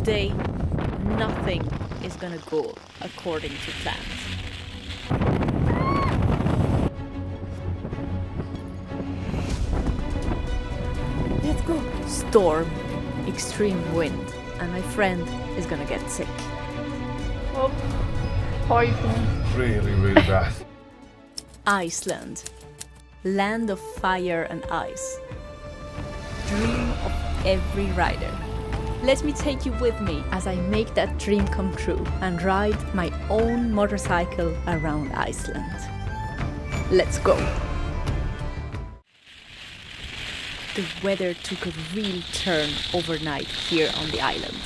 Today, nothing is gonna go according to plans. Let's go! Storm, extreme wind, and my friend is gonna get sick. Oh, poison. Really, really bad. Iceland, land of fire and ice. Dream of every rider. Let me take you with me as I make that dream come true and ride my own motorcycle around Iceland. Let's go! The weather took a real turn overnight here on the island.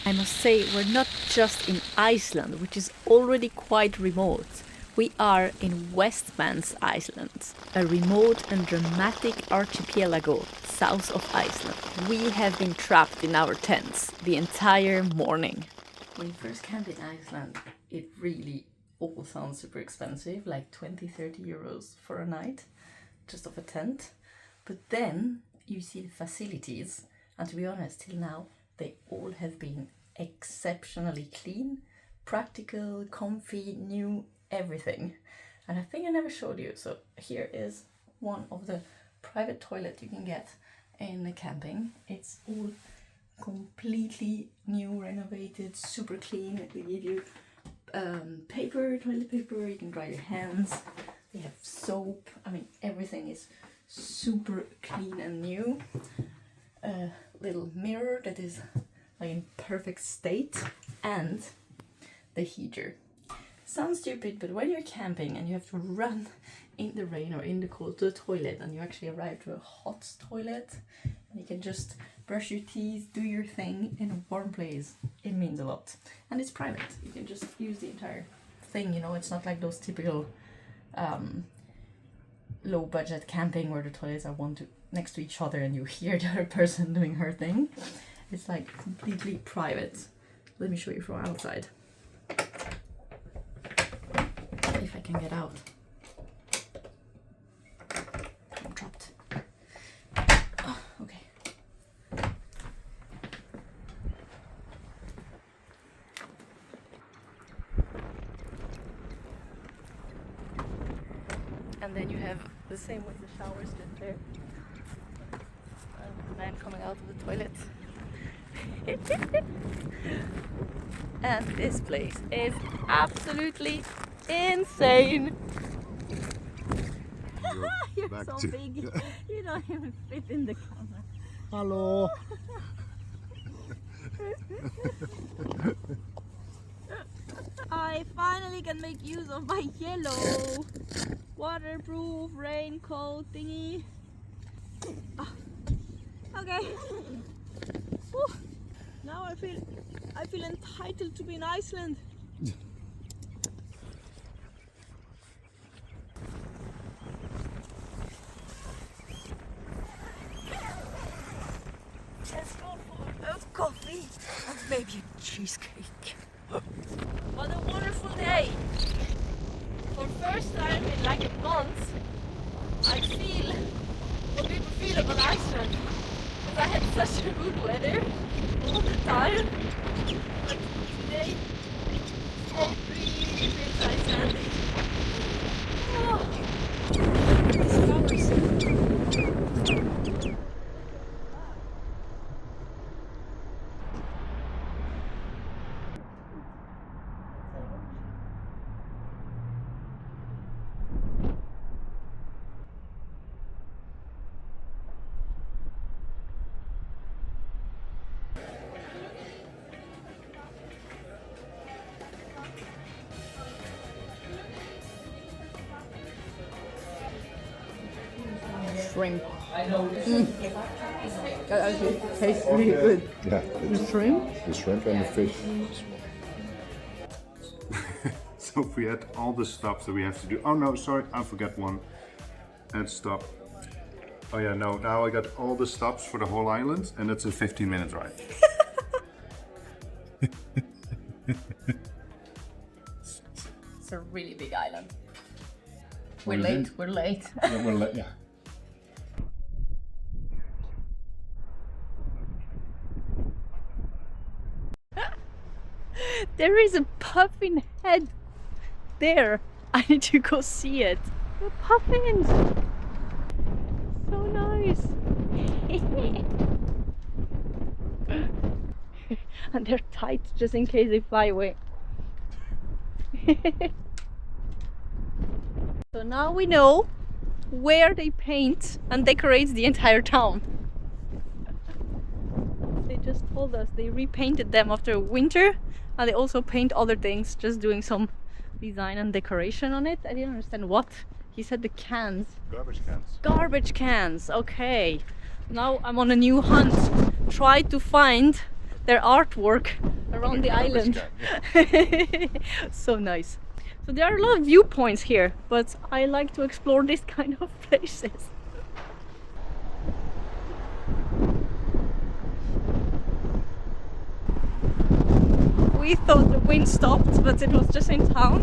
I must say, we're not just in Iceland, which is already quite remote. We are in Westman Islands, a remote and dramatic archipelago south of Iceland. We have been trapped in our tents the entire morning. When you first camp in Iceland, it really all sounds super expensive, like 20-30 euros for a night, just of a tent. But then you see the facilities, and to be honest, till now, they all have been exceptionally clean, practical, comfy, new, everything. And I think I never showed you, so here is one of the private toilets you can get in the camping. It's all completely new, renovated, super clean. They give you paper, toilet paper, you can dry your hands. They have soap. I mean, everything is super clean and new. A little mirror that is like in perfect state, and the heater. Sounds stupid, but when you're camping and you have to run in the rain or in the cold to the toilet, and you actually arrive to a hot toilet and you can just brush your teeth, do your thing in a warm place, it means a lot. And it's private, you can just use the entire thing, you know. It's not like those typical low budget camping where the toilets are next to each other and you hear the other person doing her thing. It's like completely private. Let me show you from outside. If I can get out. I'm trapped. Oh, okay. And then you have the same with the showers just there. And the man coming out of the toilet. And this place is absolutely insane. You're so big, you don't even fit in the camera. Hello. I finally can make use of my yellow waterproof raincoat thingy. Oh, okay. Whew. Now I feel entitled to be in Iceland. Let's go for a coffee and maybe a cheesecake. What a wonderful day! For first time in like a month, I feel what people feel about Iceland. Because I had such a good weather all the time. But today, every bit Icelandic. Oh, these flowers. Shrimp. That actually tastes really good. Yeah. The shrimp? The shrimp and the fish. So we had all the stops that we have to do. Oh no, sorry, I forgot one. Add stop. Oh yeah, no, now I got all the stops for the whole island, and it's a 15-minute ride. It's a really big island. We're late. Yeah, we're late, yeah. There is a puffin head there. I need to go see it. The puffins! So nice! And they're tight just in case they fly away. So now we know where they paint and decorate the entire town. They just told us they repainted them after winter, and they also paint other things, just doing some design and decoration on it. I didn't understand what. He said the cans. Garbage cans. Garbage cans, okay. Now I'm on a new hunt. Try to find their artwork around the island. So nice. So there are a lot of viewpoints here, but I like to explore this kind of places. We thought the wind stopped, but it was just in town.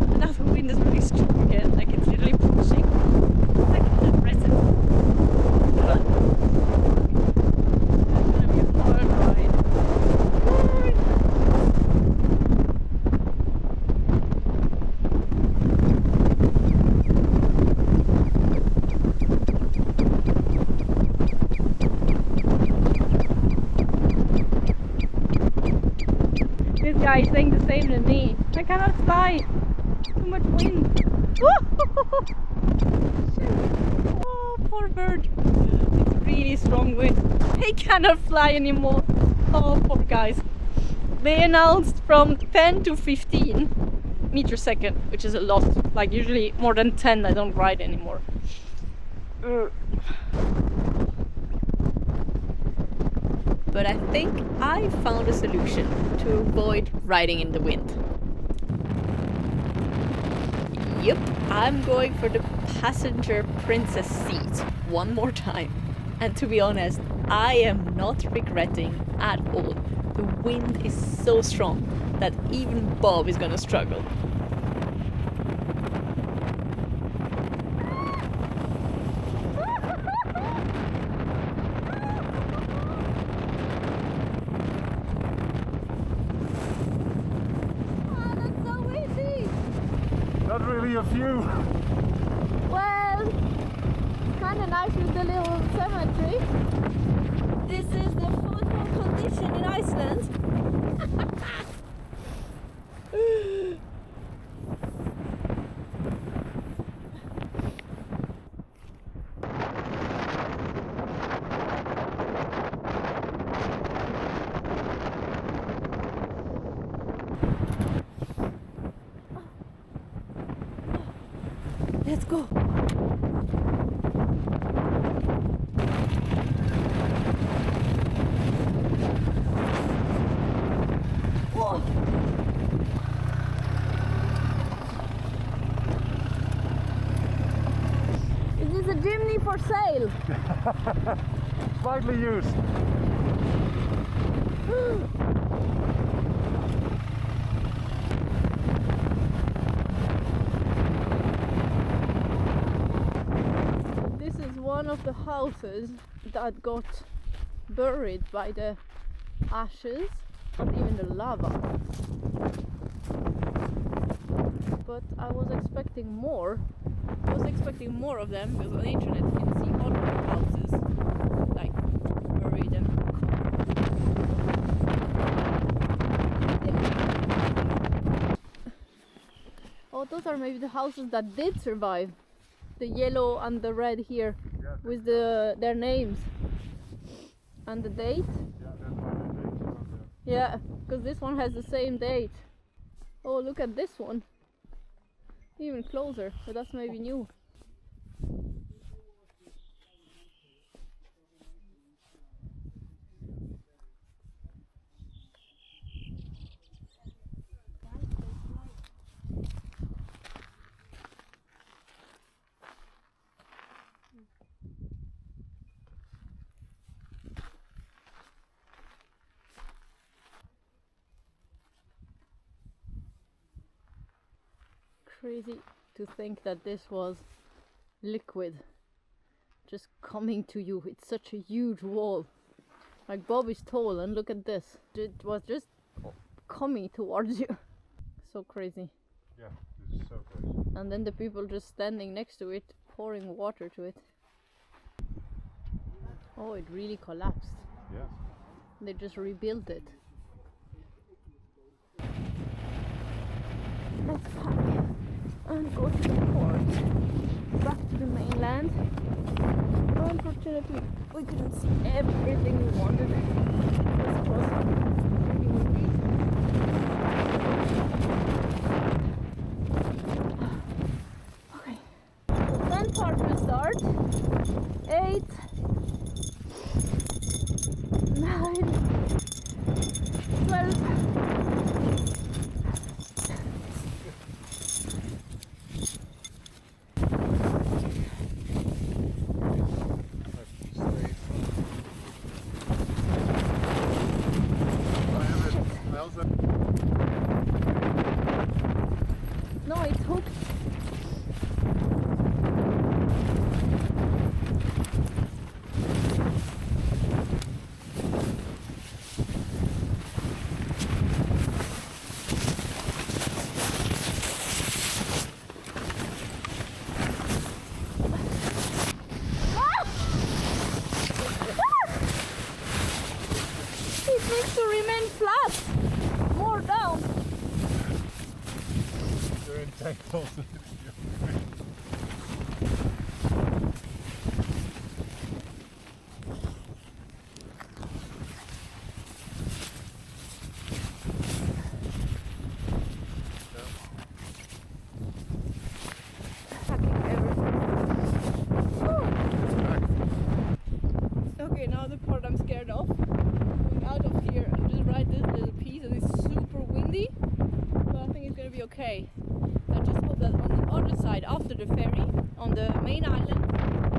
And now the wind is really strong again, like it's literally pushing. It's like an aggressive. It's gonna be a hard ride. This guy is saying the same to me. I cannot fly. Too much wind. Oh, poor bird. It's really strong wind. He cannot fly anymore. Oh, poor guys. They announced from 10 to 15 meters second, which is a lot. Like usually more than 10 I don't ride anymore. But I think I found a solution to avoid riding in the wind. Yep, I'm going for the passenger princess seat one more time. And to be honest, I am not regretting at all. The wind is so strong that even Bob is gonna struggle. Not really a view. Well, kind of nice with the little cemetery. This is the football condition in Iceland. Let's go. Whoa. Is this a chimney for sale? Slightly used. This is one of the houses that got buried by the ashes and even the lava. But I was expecting more. I was expecting more of them because on the internet you can see other houses like buried and covered. Oh, those are maybe the houses that did survive. The yellow and the red here with their names and the date. Yeah, because this one has the same date. Oh, look at this one. Even closer, so that's maybe new. Crazy to think that this was liquid just coming to you. It's such a huge wall. Like Bob is tall and look at this. It was just coming towards you. So crazy. Yeah, this is so crazy. And then the people just standing next to it, pouring water to it. Oh, it really collapsed. Yeah. They just rebuilt it. Let's pack and go to the port. Back to the mainland. Unfortunately, we couldn't see everything we wanted. This was really windy. Okay. The fun part will start. 8, 9, 12. No, it's hooked. It needs to remain flat. More down. They're entangled. Okay, now the part I'm scared of. Going out of here and just ride this little piece, and it's super windy. But I think it's gonna be okay. I just hope that on the other side, after the ferry, on the main island,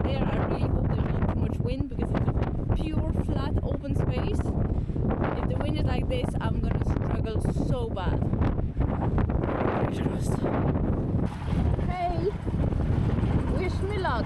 there I really hope there's not too much wind, because it's a pure flat open space. If the wind is like this, I'm gonna struggle so bad. Fingers crossed. Okay, wish me luck.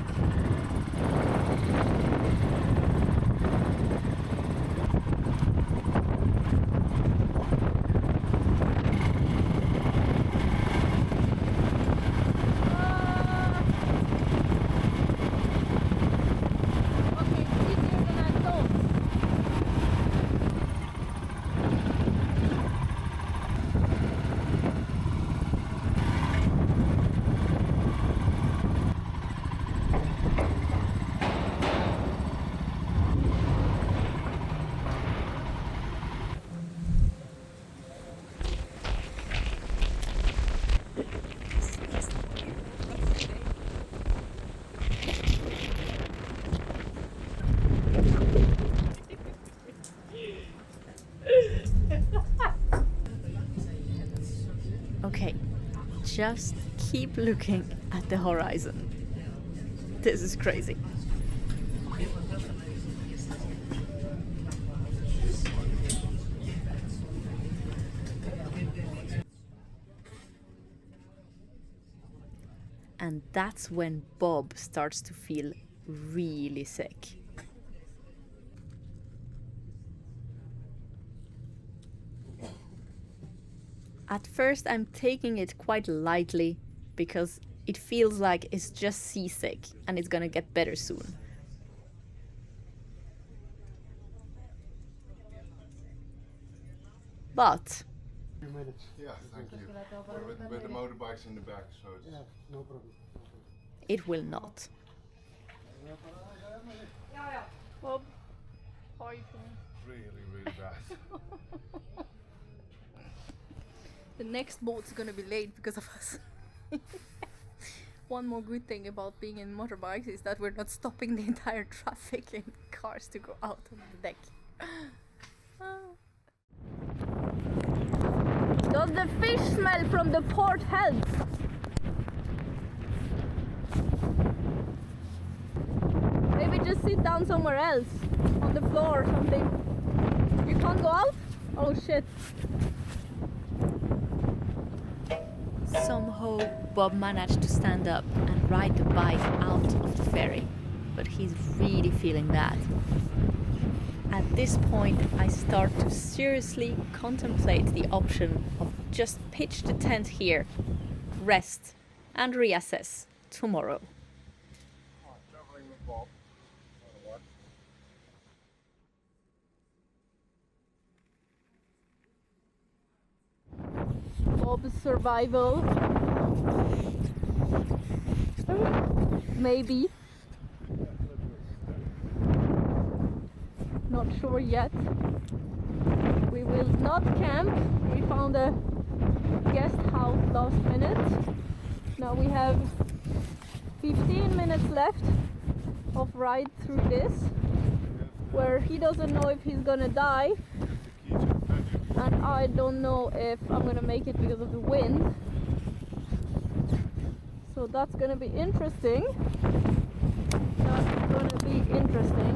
Okay, just keep looking at the horizon. This is crazy. And that's when Bob starts to feel really sick. At first I'm taking it quite lightly because it feels like it's just seasick and it's gonna get better soon. But You made it. Yeah, thank you. With the motorbikes in the back, so it's... Yeah, no problem. it will not. Bob, how are you feeling? Really, really bad. The next boat's gonna be late because of us. One more good thing about being in motorbikes is that we're not stopping the entire traffic in cars to go out on the deck. Does the fish smell from the port help? Maybe just sit down somewhere else, on the floor or something. You can't go out? Oh shit. Somehow Bob managed to stand up and ride the bike out of the ferry, but he's really feeling bad. At this point, I start to seriously contemplate the option of just pitch the tent here, rest, and reassess tomorrow. Bob's survival. Maybe. Not sure yet. We will not camp. We found a guest house last minute. Now we have 15 minutes left of ride through this, where he doesn't know if he's gonna die, and I don't know if I'm gonna make it because of the wind. So that's gonna be interesting. That's gonna be interesting.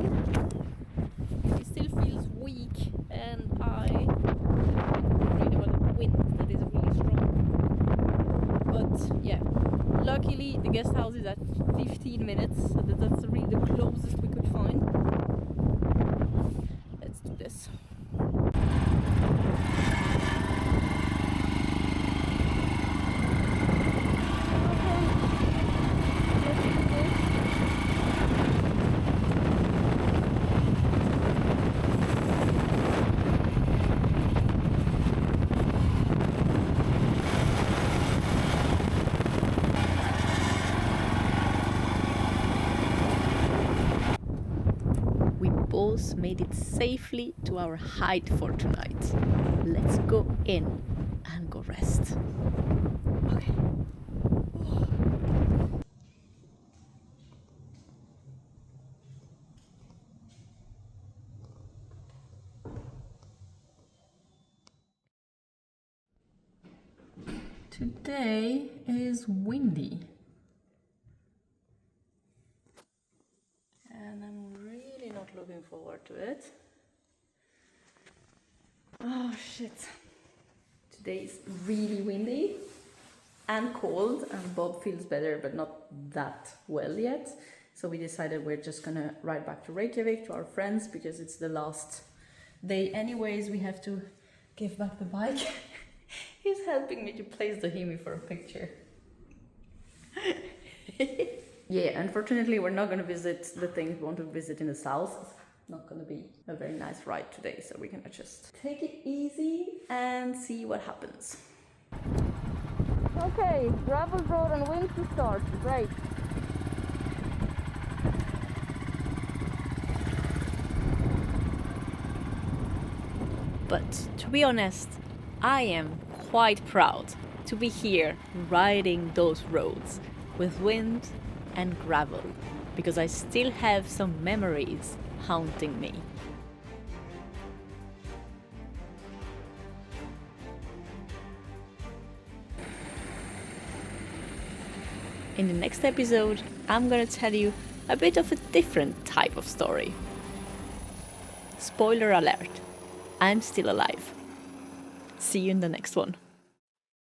He still feels weak, and I'm worried about the wind that is really strong. But yeah, luckily the guest house is at 15 minutes, so that's really the closest we could find. Let's do this. Both made it safely to our hide for tonight. Let's go in and go rest. Okay. Today is windy. And I'm really not looking forward to it. Oh shit. Today is really windy and cold, and Bob feels better but not that well yet. So we decided we're just gonna ride back to Reykjavik to our friends because it's the last day anyways. We have to give back the bike. He's helping me to place the Himi for a picture. Yeah, unfortunately we're not going to visit the things we want to visit in the south. It's not going to be a very nice ride today, so we're going to just take it easy and see what happens. Okay, gravel road and wind to start. Great. But to be honest, I am quite proud to be here riding those roads with wind and gravel, because I still have some memories haunting me. In the next episode, I'm gonna tell you a bit of a different type of story. Spoiler alert, I'm still alive. See you in the next one.